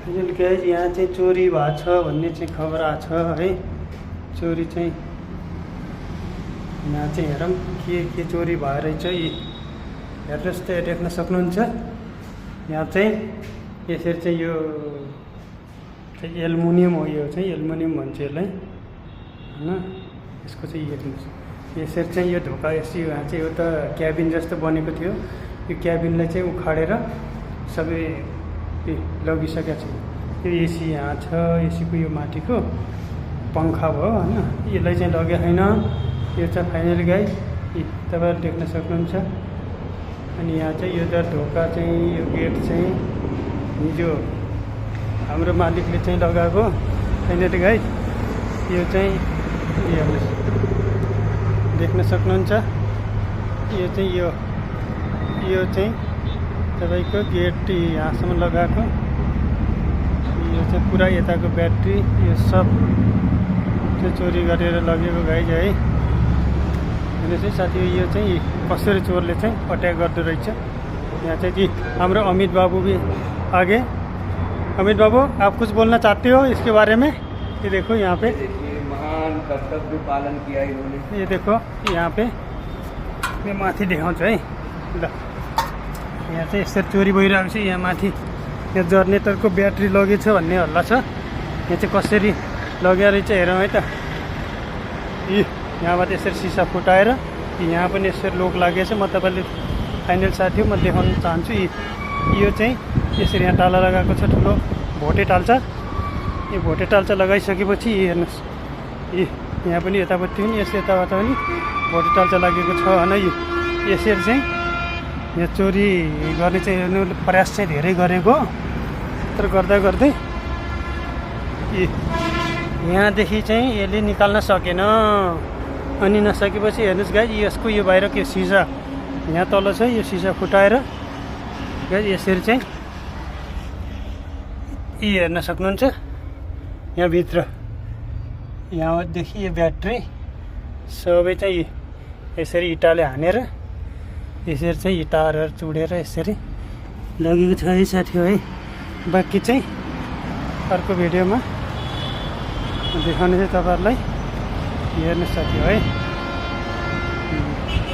Guys यहाँ चाहिँ चोरी भएको छ भन्ने चाहिँ खबर आएको छ है। चोरी चाहिँ यहाँ चाहिँ हेरौँ के चोरी भयो रहेछ। हेर्नुहोस् त देख्न सक्नुहुन्छ। यहाँ चाहिँ यसरी चाहिँ यो चाहिँ एल्युमिनियम हो, यो चाहिँ एल्युमिनियम भन्छ यसलाई होइन। यसको चाहिँ हेर्नुहोस् यसरी चाहिँ यो ढोका यसरी यहाँ चाहिँ एउटा क्याबिन जस्तो बनेको थियो। यो क्याबिनलाई चाहिँ उखाडेर सबै लगिसकेको छ। यो एसी यहाँ छ, एसीको यो माथिको पङ्खा भयो होइन। यसलाई चाहिँ लगेको छैन। यो चाहिँ फाइनल गाइस तपाईँहरू देख्न सक्नुहुन्छ। अनि यहाँ चाहिँ यो त ढोका चाहिँ यो गेट चाहिँ हिजो हाम्रो मालिकले चाहिँ लगाएको फाइनल गाइस। यो चाहिँ हेर्नुहोस् देख्न सक्नुहुन्छ। यो चाहिँ यो चाहिँ तपाईँको गेट यहाँसम्म लगाएको। यो चाहिँ पुरा यताको ब्याट्री यो सब चाहिँ चोरी गरेर लगेको गाइज है। हेर्नुहोस् है साथी, यो चाहिँ कसरी चोरले चाहिँ अट्याक गर्दो रहेछ। यहाँ चाहिँ जी हाम्रो अमित बाबू भी आगे। अमित बाबू आप कुछ बोलना चाहते हो इसके बारे में? ये देखो यहाँ पे महान कर्तव्य पालन किया इन्होंने। ये देखो यहाँ पे मैं माथि देखाउँछु है ल। यहाँ चाहिँ यसरी चोरी भइरहेको छ। यहाँ माथि यो जर्नेटरको ब्याट्री लगेछ भन्ने हल्ला छ। यहाँ चाहिँ कसरी लगेर रहेछ हेरौँ है त। यहाँबाट यसरी सिसा फुटाएर यहाँ पनि यसरी लोक लागेछ। म तपाईँले फाइनल साथी हो म देखाउन चाहन्छु। यो चाहिँ यसरी यहाँ टाला लगाएको छ, ठुलो भोटे टाल्चा। यो भोटे टाल्चा लगाइसकेपछि हेर्नुहोस् यहाँ पनि यतापट्टि पनि यस यताबाट पनि भोटे टाल्चा लागेको छ होइन। यसरी चाहिँ यहाँ चोरी गर्ने चाहिँ हेर्नु प्रयास चाहिँ धेरै गरेको, तर गर्दा गर्दै यहाँदेखि चाहिँ यसले निकाल्न सकेन। अनि नसकेपछि हेर्नुहोस् गाइस यसको यो बाहिरको यो सिसा यहाँ तल छ। यो सिसा फुटाएर गाइस यसरी चाहिँ हेर्न सक्नुहुन्छ। यहाँभित्र यहाँदेखि यो ब्याट्री सबै चाहिँ यसरी इँटाले हानेर यसरी चाहिँ इँटाहरू चुडेर यसरी लगेको छ है साथी है। बाँकी चाहिँ अर्को भिडियोमा देखाउने चाहिँ तपाईँहरूलाई हेर्नु सक्यो है।